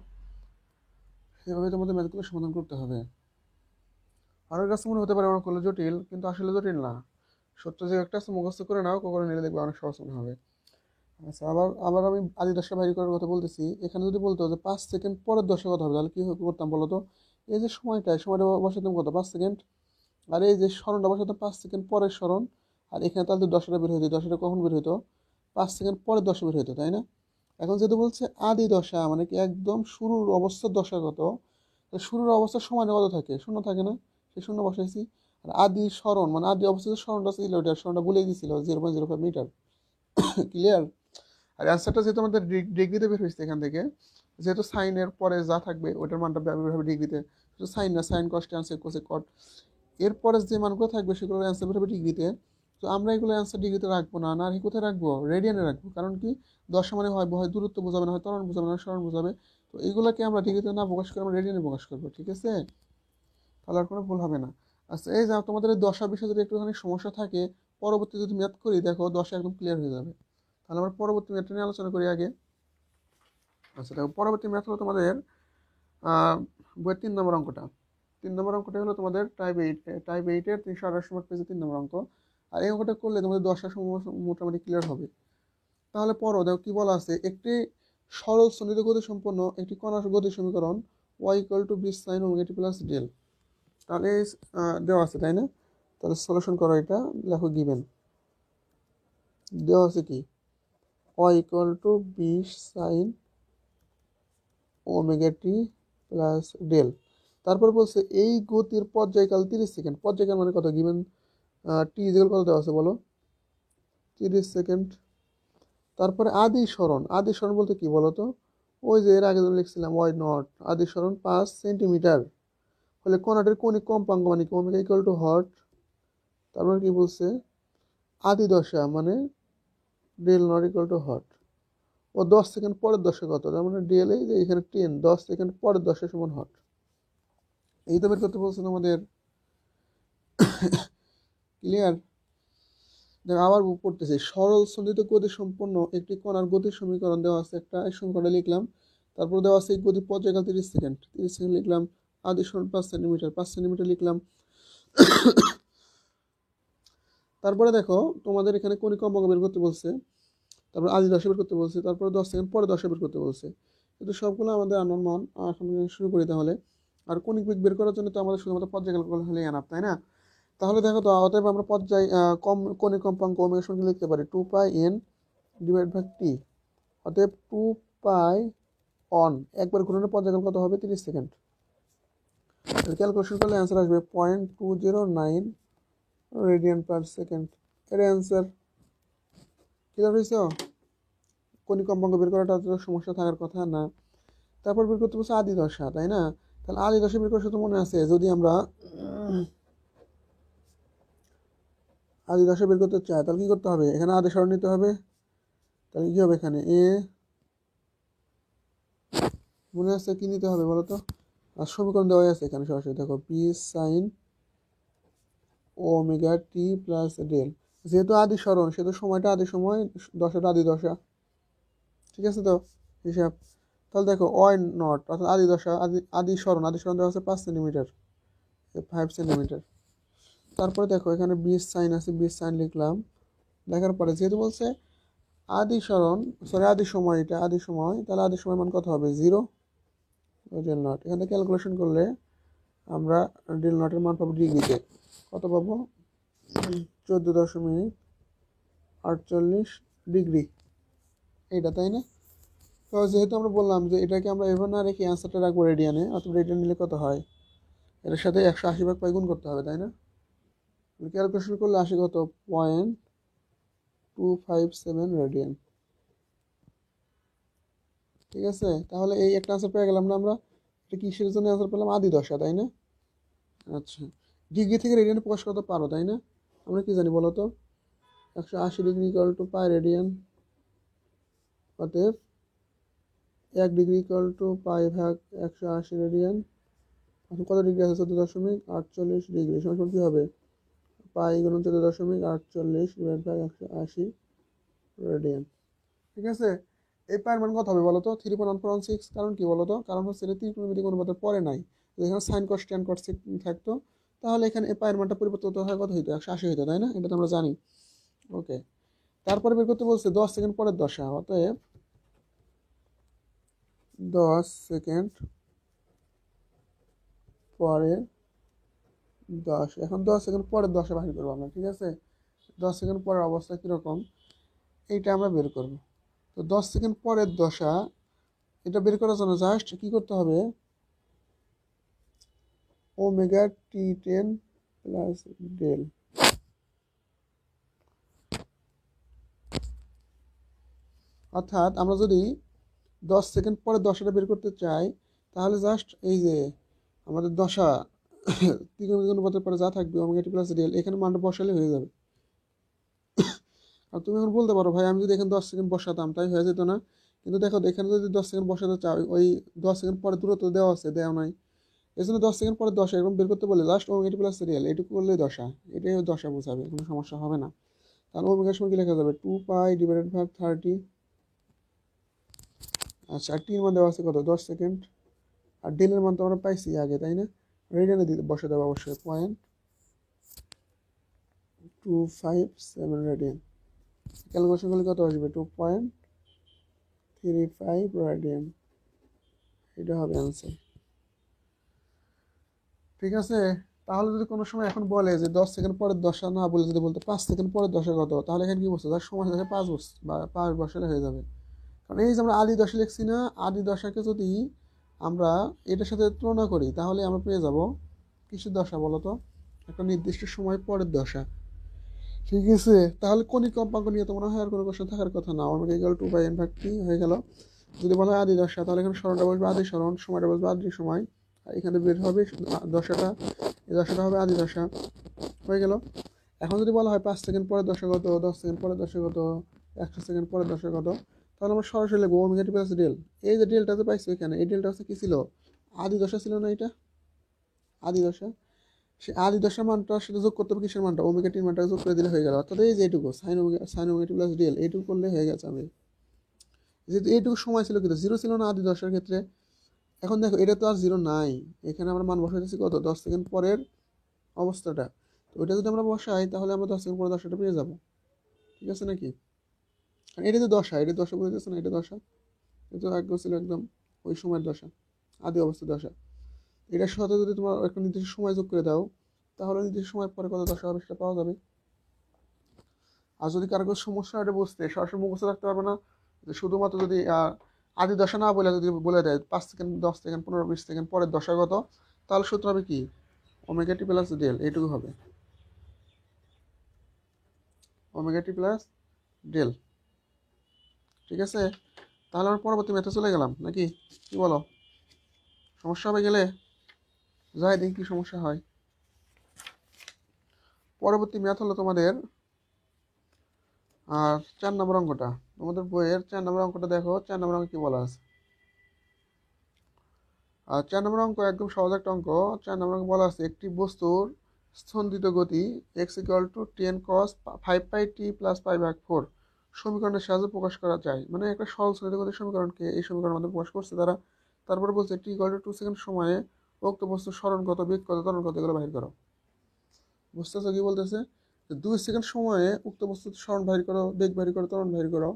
এভাবে তোমাদের ম্যাথগুলো সমাধান করতে হবে। আর কাছে মনে হতে পারে আমার করলে জটিল, কিন্তু আসলে জটিল না। সত্য যে একটা আছে মুখস্থ করে নাও, করে নিলে দেখবে অনেক সহজ মনে হবে। আচ্ছা আবার আমি আদি দশা বাইর করার কথা বলতেছি। এখানে যদি বলতো যে 5 সেকেন্ড পরের দশা কথা হবে তাহলে কি করতাম বলো তো? এই যে সময়টা বসাতাম কত? 5 সেকেন্ড। আর এই যে স্মরণটা বসাতাম 5 সেকেন্ড পরের স্মরণ। আর এখানে তাহলে দশাটা বের হইতো, দশাটা কখন বের হইতো? 5 সেকেন্ড পরের দশা বের হইতো, তাই না? এখন যেহেতু বলছে আদি দশা মানে কি একদম শুরুর অবস্থার দশা কত, শুরুর অবস্থার সময়টা কত থাকে? শূন্য থাকে না? সেই শূন্য বসাইছি। আর আদি স্মরণ মানে আদি অবস্থায় স্মরণটা ছিল, ওইটার স্মরণটা ভুলে দিয়েছিল 0.05 মিটার। ক্লিয়ার? আর অ্যান্সারটা যেহেতু আমাদের ডিগ্রিতে বের হয়েছে এখান থেকে, যেহেতু সাইনের পরে যা থাকবে ওইটার মানটা বের হবে ডিগ্রিতে। শুধু সাইন না, sine cos tan sec cosec cot, এরপরে যে মানগুলো থাকবে সেগুলোর অ্যান্সার বের হবে ডিগ্রিতে। তো আমরা এগুলো অ্যান্সার ডিগ্রিতে রাখবো না, না রেখে কোথায় রাখবো? রেডিয়ানে রাখবো। কারণ কি? দশা মানে হয় দূরত্ব বোঝাবে না, হয় ত্বরণ বোঝাবে না, স্মরণ বোঝাবে। তো এগুলোকে আমরা ডিগ্রিতে না প্রকাশ করে আমরা রেডিয়ানে প্রকাশ করবো, ঠিক আছে? তাহলে আর কোনো ভুল হবে না। আচ্ছা এই যা তোমাদের এই দশা বিষয়ে যদি একটুখানি সমস্যা থাকে, পরবর্তী যদি ম্যাথ করি দেখো দশা একদম ক্লিয়ার হয়ে যাবে। তাহলে আমরা পরবর্তী ম্যাথটা নিয়ে আলোচনা করি আগে। আচ্ছা দেখো পরবর্তী ম্যাথ হলো তোমাদের বইয়ের 3 নম্বর অঙ্কটা। 3 নম্বর অঙ্কটা হলো তোমাদের টাইপ 8-এর 328 নম্বর পেজে 3 নম্বর অঙ্ক। আর এই অঙ্কটা করলে তোমাদের দশা মোটামুটি ক্লিয়ার হবে। তাহলে পড়ো, দেখো কি বলা আছে? একটি সরল সন্নিহিত গতি সম্পন্ন একটি কণার গতি সমীকরণ y equal to B sine omega T plus del. তাহলে দেওয়া আছে, তাই না? তাহলে সলিউশন করো, এটা লেখো গিভেন। দেওয়া আছে কি? y equal to B sine omega T plus del. তারপর বলছে এই গতির পর্যায়কাল 30 সেকেন্ড। পর্যায়কাল মানে কত? গিভেন টি যেগুলো কত দেওয়া আছে বলো? 30 সেকেন্ড। তারপরে আদি সরণ বলতে কি বলতো? ওই যে এর আগে যেন লিখছিলাম ওয়াই নট, আদি সরণ 5 সেন্টিমিটার হলে কণাটির কৌণিক কম্পাঙ্ক মানে কি ওমেগা ইকুয়াল টু হট। তারপর কি বলছে? আদি দশা মানে del not equal to hot. ও 10 সেকেন্ড পরের দশা কত, তার মানে ডেল এই যে এখানে 10, 10 সেকেন্ড পরের দশা সমান হট। এই তো বের করতে বলছেন আমাদের। ক্লিয়ার? দেখো আবার পড়তেছি, সরল সন্ধিত গতি সম্পন্ন একটি কণার গতির সমীকরণ দেওয়া আছে একটা, এই সমীকরণটা লিখলাম। তারপর দেওয়া আছে এই গতি পর্যায়কাল 30 সেকেন্ড, 30 সেকেন্ড লিখলাম। আদি সরণ 5 সেন্টিমিটার, 5 সেন্টিমিটার লিখলাম। তারপরে দেখো তোমাদের এখানে কৌণিক কম্পাঙ্ক বের করতে বলছে, তারপর আদি দশা বের করতে বলছে, তারপরে 10 সেকেন্ড পরে দশা বের করতে বলছে। কিন্তু সবগুলো আমাদের আননোন মান। এখন শুরু করি তাহলে। আর কৌণিক বেগ বের করার জন্য তো আমাদের শুধুমাত্র পর্যায়কাল হলেই আনাপ, তাই না? তাহলে দেখো তো অতএব আমরা পর্যায় কৌণিক কম্পাঙ্ক ওমেগা সমান লিখতে পারি 2πn ডিভাইড বাই টি। অতএব 2π অন একবার ঘুরানোর পর্যায়কাল কত হবে? 30 সেকেন্ড। ক্যালকুলেশন করলে অ্যান্সার আসবে 0.209 রেডিয়ান পার সেকেন্ড। এর অ্যান্সার ক্লিয়ার হয়েছে? কৌণিক কম্পাঙ্ক বের করাটা তো সমস্যা থাকার কথা না। তারপর বের করতে বলছে আদি দশা, তাই না? তাহলে আদি দশা বের করার সাথে মনে আছে, যদি আমরা আদি দশা বের করতে চাই তাহলে কি করতে হবে? এখানে আদি সরণ নিতে হবে। তাহলে কি হবে এখানে? মনে আছে কি নিতে হবে বলো তো? আর সমীকরণ দেওয়া আছে এখানে সরাসরি, দেখো পি সাইন ওমেগা টি প্লাস ডেল। যেহেতু আদি সরণ সেহেতু সময়টা আদি সময়, দশাটা আদি দশা। ঠিক আছে তো হিসাব? তাহলে দেখো ওয়াই নট অর্থাৎ আদি দশা, আদি সরণ দেওয়া আছে 5 সেন্টিমিটার, 5 সেন্টিমিটার। তারপরে দেখো এখানে 20 সাইন আছে, 20 সাইন লিখলাম। লেখার পরে যেহেতু বলছে আদি সরণ, সরি আদি সময়, এটা আদি সময়, তাহলে আদি সময় মান কত হবে? 0 ডেল নট। এখান থেকে ক্যালকুলেশন করলে আমরা ডেল নটের মান পাবো ডিগ্রিতে। কত পাবো? 14.48 ডিগ্রি। এইটা তাই না? তো যেহেতু আমরা বললাম যে এটাকে আমরা এভাবে না রেখে অ্যান্সারটা রাখবো রেডিয়ানে, অথবা রেডিয়ান নিলে কত হয়? এটার সাথে 180 ভাগ পাই গুণ করতে হবে, তাই না? ক্যালকুলেশন করলে আসে কত? 0.257 রেডিয়ান। ঠিক আছে, তাহলে এই একটা আনসার পেয়ে গেলাম না আমরা? এটা কিসের জন্য আনসার পেলাম? আদি দশা, তাই না? আচ্ছা, ডিগ্রি থেকে রেডিয়ান প্রকাশ করতে পারো, তাই না? আমরা কি জানি বলো তো? 180 degree equal to pi radian. অতএব 1 ডিগ্রি ইকুয়াল টু পাই ভাগ 180 রেডিয়ান। এখন কত ডিগ্রি আছে? 14.48 ডিগ্রি সমান কি হবে? পাই গুণন 14.48 ডিভাইড বাই 180 রেডিয়ান। ঠিক আছে, এই পায়ের মান কত হবে বলো তো? 3.1416। কারণ কি বলো তো? কারণ হচ্ছে এটা ত্রিকোণমিতিক অনুপাতের পরে নাই। এখানে সাইন কস ট্যান কস থাকতো, তাহলে এখানে এই পায়ের মানটা পরিবর্তন হয় কত হইতো? 180 হইতো, তাই না? এটা তো আমরা জানি। ওকে, তারপরে বের করতে বলছে 10 সেকেন্ড পরের দশা। অতএব 10 সেকেন্ড পরে 10, এখন 10 সেকেন্ড পরের দশা বাহির করবো আমরা। ঠিক আছে, 10 সেকেন্ড পরের অবস্থা কীরকম এইটা আমরা বের করব। তো 10 সেকেন্ড পরের দশা এটা বের করার জন্য জাস্ট কী করতে হবে? Omega T10 plus del. অর্থাৎ আমরা যদি 10 সেকেন্ড পরে দশাটা বের করতে চাই, তাহলে জাস্ট এই যে আমাদের দশা ত্রিকোণমিতিক অনুপাতের পরে যা থাকবে ওমেগা টি প্লাস ডেল, এখানে মানটা বসালে হয়ে যাবে। আর তুমি এখন বলতে পারো ভাই আমি যদি এখানে 10 সেকেন্ড বসাতাম তাই হয়ে যেত না? কিন্তু দেখো এখানে যদি 10 সেকেন্ড বসাতে চাও, ওই 10 সেকেন্ড পরে দূরত্ব দেওয়া আছে, দেওয়া নাই। এই জন্য 10 সেকেন্ড পরে দশা এরকম বের করতে বলে last omega t plus real এটুকু করলেই দশা, এটাই দশা বোঝাবে, কোনো সমস্যা হবে না। তাহলে ওমেগার সময় কি লেখা যাবে? 2π ডিভাইডেড বাই 30। আচ্ছা, আর টির মান দেওয়া আছে কত? 10 সেকেন্ড। আর ডেলের মান তো আমরা পাইছি আগে, তাই না? রেডিয়ানে দিতে বসে দেবো অবশ্যই 0.257 রেডিয়ান। ক্যালকুলেশন করলে কত আসবে? 2.35 রেডিয়ান। এটা হবে অ্যান্সার। ঠিক আছে, তাহলে যদি কোনো সময় এখন বলে যে 10 সেকেন্ড পরের দশা না বলে যদি বলতে 5 সেকেন্ড পরের দশা কত, তাহলে এখানে কি বলছে? তার সময় থাকে 5 বছর বা 5 বছরে হয়ে যাবে। কারণ এই যে আমরা আদি দশা লিখছি না, আদি দশাকে যদি আমরা এটার সাথে তুলনা করি তাহলে আমরা পেয়ে যাব কিসের দশা বলো তো? একটা নির্দিষ্ট সময় পরের দশা। ঠিক আছে, তাহলে কণিক কম্পাঙ্ক নিয়ে তো মনে হয় আর কোনো কোশ্চেন থাকার কথা না। ওমেগা ইকুয়াল 2/n/t হয়ে গেল। যদি বলা হয় আদি দশা, তাহলে এখানে সরণটা বসবে আদি সরণ, সময়টা বসবে আদি সময়, আর এখানে বের হবে দশাটা, এই দশাটা হবে আদি দশা। হয়ে গেল। এখন যদি বলা হয় 5 সেকেন্ড পরের দশা কত, 10 সেকেন্ড পরের দশা কত, 100 সেকেন্ড পরের দশা কত, তাহলে আমরা সরাসরি লিখবো ওমেগা টি প্লাস ডেল। এই যে ডেলটা যে পাইছো এখানে, এই ডেলটা হচ্ছে কি ছিল, আদি দশা ছিল না এটা, আদি দশা। সে আদি দশার মানটার সাথে যোগ করতে হবে কিসের মানটা, ওমেগা টির মানটা যোগ করে দিলে হয়ে গেল। অর্থাৎ এই যে এইটুকু সাইন ওমেগা টি প্লাস ডেল, এইটুকু করলে হয়ে গেছে। আমি যেহেতু এইটুকু সময় ছিল কিন্তু জিরো ছিল না আদি দশার ক্ষেত্রে। এখন দেখো এটা তো আর জিরো নাই, এখানে আমরা মান বসাইতেছি কত, 10 সেকেন্ড পরের অবস্থাটা। তো ওইটা যদি আমরা বসাই তাহলে আমরা 10 সেকেন্ড পরে দশাটা পেয়ে যাবো। ঠিক আছে নাকি? কারণ এটা তো দশা, এটা দশা বুঝতেছে না, এটা দশা, এটা আগে ছিল একদম ওই সময়ের দশা, আদি অবস্থার দশা। এটার সাথে যদি তোমার একটা নির্দিষ্ট সময় যোগ করে দাও, তাহলে নির্দিষ্ট সময় পরে কত দশা হবে সেটা পাওয়া যাবে। আর যদি কারো কোনো সমস্যা এটা বুঝতে সরাসরি মুখস্থ রাখতে পারবে না, শুধুমাত্র যদি আদি দশা না বলে যদি বলে দেয় 5 সেকেন্ড, 10 সেকেন্ড, 15, 20 সেকেন্ড পরের দশাগত, তাহলে সূত্র হবে কি, ওমেগা টি প্লাস ডেল, এইটুকু হবে ওমেগা টি প্লাস ডেল। ঠিক আছে, তাহলে আমরা পরবর্তী ম্যাথে চলে গেলাম নাকি, কি বলো? সমস্যা হবে গেলে? যাই দেখি কি সমস্যা হয়। পরবর্তী ম্যাথ হলো তোমাদের 4 নম্বর অঙ্কটা। তোমাদের বইয়ের 4 নম্বর অঙ্কটা দেখো, 4 নম্বর অঙ্ক কি বলা আছে। 4 নম্বর অঙ্ক একদম সহজ একটা অঙ্ক। 4 নম্বর অঙ্ক বলা আছে একটি বস্তুর স্পন্দিত গতি x = 10 cos 5πt + π/4 সমীকরণের সাহায্যে প্রকাশ করা যায়। মানে একটা সরল স্পন্দিত গতির সমীকরণকে এই সমীকরণের মধ্যে প্রকাশ করছে তারা। তারপরে বলছে t = 2 সেকেন্ড সময়ে উক্ত বস্তুর সরণ কত, বেগ কত, ত্বরণ কত, এগুলো বাহির করো। বুঝতেছো কি বলতেছে? 2 সেকেন্ড সময়ে উক্ত বস্তুর সরণ বাহির করো, বেগ বাহির করো, ত্বরণ বাহির করো।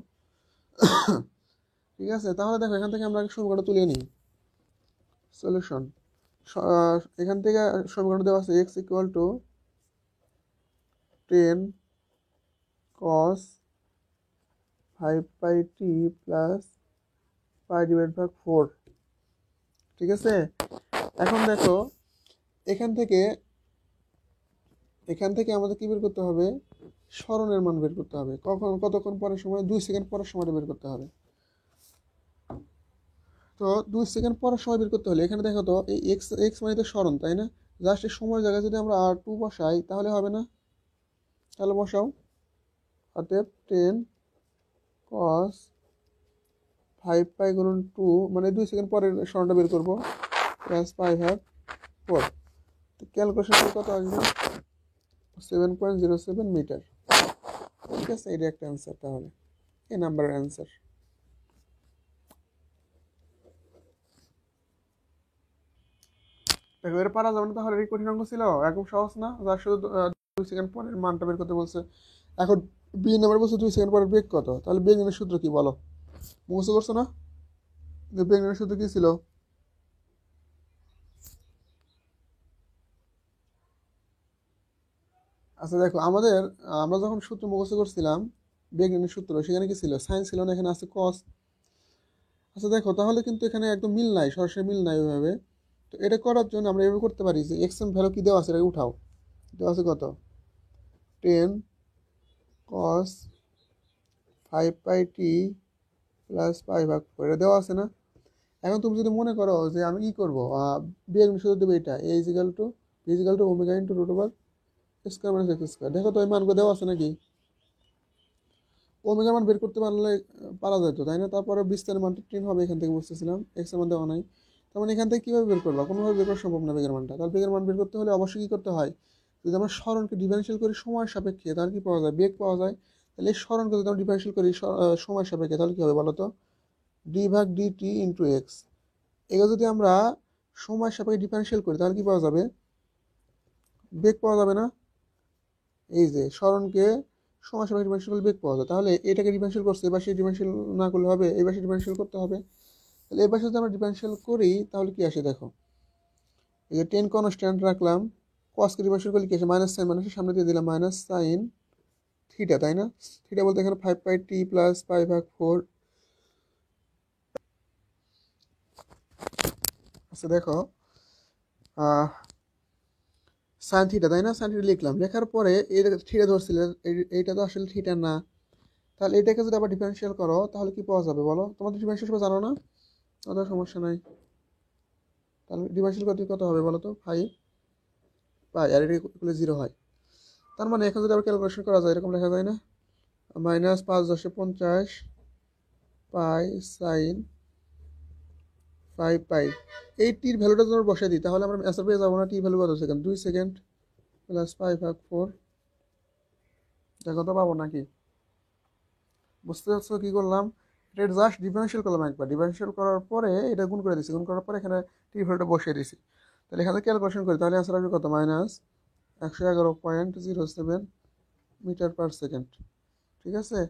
ঠিক আছে, তাহলে দেখো এখান থেকে আমরা সমীকরণটা তুলে নিই। সলিউশন, এখান থেকে সমীকরণ দেওয়া আছে x = 10 cos 5πt + π/4। ঠিক আছে, এখন দেখো এখান থেকে আমাদের কি বের করতে হবে, সরণের মান বের করতে হবে। কতক্ষণ পরের সময়, 2 সেকেন্ড পরের সময়টা বের করতে হবে। তো 2 সেকেন্ড পরের সময় বের করতে হলে এখানে দেখো তো এই এক্স এক্স মানে তো সরণ, তাই না? জাস্ট এই সময়ের জায়গায় যদি আমরা আর 2 বসাই তাহলে হবে না? তাহলে বসাও। অতএব 10 cos 5π × 2 মানে 2 সেকেন্ড পরের সরণটা বের করবো, প্লাস π/4। তো ক্যালকুলেশন করে কত আসবে, 7.07 মিটার। ঠিক আছে, এটা একটা অ্যান্সার। তাহলে এই নাম্বারের অ্যান্সার। দেখো এর পারা যাবে না, তাহলে এই কঠিন অঙ্ক ছিল, একদম সহজ না, যার শুধু 2 সেকেন্ড পরের মানটা বের করতে বলছে। এখন বি নাম্বার বলছে 2 সেকেন্ড পরের বেগ কত, তাহলে বেগের সূত্র কি বলো, মুখস্থ করছো না? যে বেগের সূত্র কি ছিল, আচ্ছা দেখো আমরা যখন সূত্র মুখস্থ করছিলাম বেগের সূত্র, সেখানে কি ছিল, সাইন ছিল না, এখানে আছে কস। আচ্ছা দেখো তাহলে কিন্তু এখানে একদম মিল নাই, সরাসরি মিল নাই ওইভাবে। তো এটা করার জন্য আমরা এভাবে করতে পারি যে এক্স এম ভ্যালু কি দেওয়া আছে এটা উঠাও। দেওয়া আছে কত, 10 cos 5πt + π/4 এটা দেওয়া আছে না? এখন তুমি যদি মনে করো যে আমি কি করবো, বিয়োগ শুধু দেবে এটা a = ওমেগা × √(² - x²। দেখো তো এই মানগুলো দেওয়া আছে নাকি? ওমেগার মান বের করতে পারা যেত, তাই না? তারপরে বিস্তারের মানটা 10 হবে, এখান থেকে বুঝতেছিলাম এক্স এর মান দেওয়া নাই। তার মানে এখান থেকে কীভাবে বের করবা, কোনোভাবে বের করা সম্ভব না বেগের মানটা। তাহলে বেগের মান বের করতে হলে অবশ্যই কী করতে হয়, যদি আমরা সরণকে ডিফারেন্সিয়াল করি সময়ের সাপেক্ষে তাহলে কি পাওয়া যায়, বেগ পাওয়া যায়। তাহলে এই সরণকে যদি আমরা ডিফারেন্সিয়াল করি সময়ের সাপেক্ষে তাহলে কী হবে বলো তো, d/dt × x। এগুলো যদি আমরা সময়ের সাপেক্ষে ডিফারেন্সিয়াল করি তাহলে কি পাওয়া যাবে, বেগ পাওয়া যাবে না? এই যে সরণকে সময় সাপেক্ষে ডিফারেন্সিয়াল করলে বেগ পাওয়া যায়। তাহলে এটাকে ডিফারেন্সিয়াল করছে, এবার সেই ডিফারেন্সিয়াল না করলে হবে, এবার সেই ডিফারেন্সিয়াল করতে হবে। তাহলে এবার যদি আমরা ডিফারেন্সিয়াল করি তাহলে কি আসে দেখো, এই যে 10 কনস্ট্যান্ট রাখলাম, কসকে ডিফারেন্সিয়াল করলে কি আসে, মাইনাস সাইন, মাইনাসের সামনে দিয়ে দিলাম মাইনাস সাইন থিটা, তাই না? থিটা বলতে এখানে 5πt + π/4। আচ্ছা দেখো সাইন থিটা, তাই না? সাইন থিটা লিখলাম, লেখার পরে এইটা থিটা ধরছিলেন, এইটা তো আসলে থিটা না। তাহলে এটাকে যদি আবার ডিফারেন্সিয়াল করো তাহলে কি পাওয়া যাবে বলো? তোমাদের ডিফারেন্সিয়াল সবাই জানো না? তাদের সমস্যা নাই। তাহলে ডিফারেন্সিয়াল করতে কত হবে বলো তো? 5 পাই, আর এটা করলে 0 হয়। তার মানে এখন যদি আবার ক্যালকুলেশন করা যায়, এরকম লেখা যায় না? -5×10⁻50 পাই সাইন 5 পাই। এই টির ভ্যালুটা যদি আমরা বসাই দিই তাহলে আমরা অ্যান্সার পেয়ে যাবো না? টি ভ্যালু কত সেকেন্ড? 2 second plus 5/4। দেখো তো পাবো নাকি? বুঝতে পারছো কি করলাম? এটা জাস্ট ডিফারেন্সিয়াল করলাম একবার, ডিফারেন্সিয়াল করার পরে এটা গুণ করে দিছি, গুণ করার পরে এখানে টি ভ্যালুটা বসিয়ে দিছি। তাহলে এখানে ক্যালকুলেশন করি, তাহলে অ্যান্সার আসবে কত? -111.07 মিটার পার সেকেন্ড। ঠিক আছে?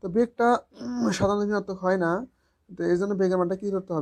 তো বেগটা সাধারণত ঋণাত্মক হয় না, তো এই জন্য বেগের মানটা কী করতে হবে?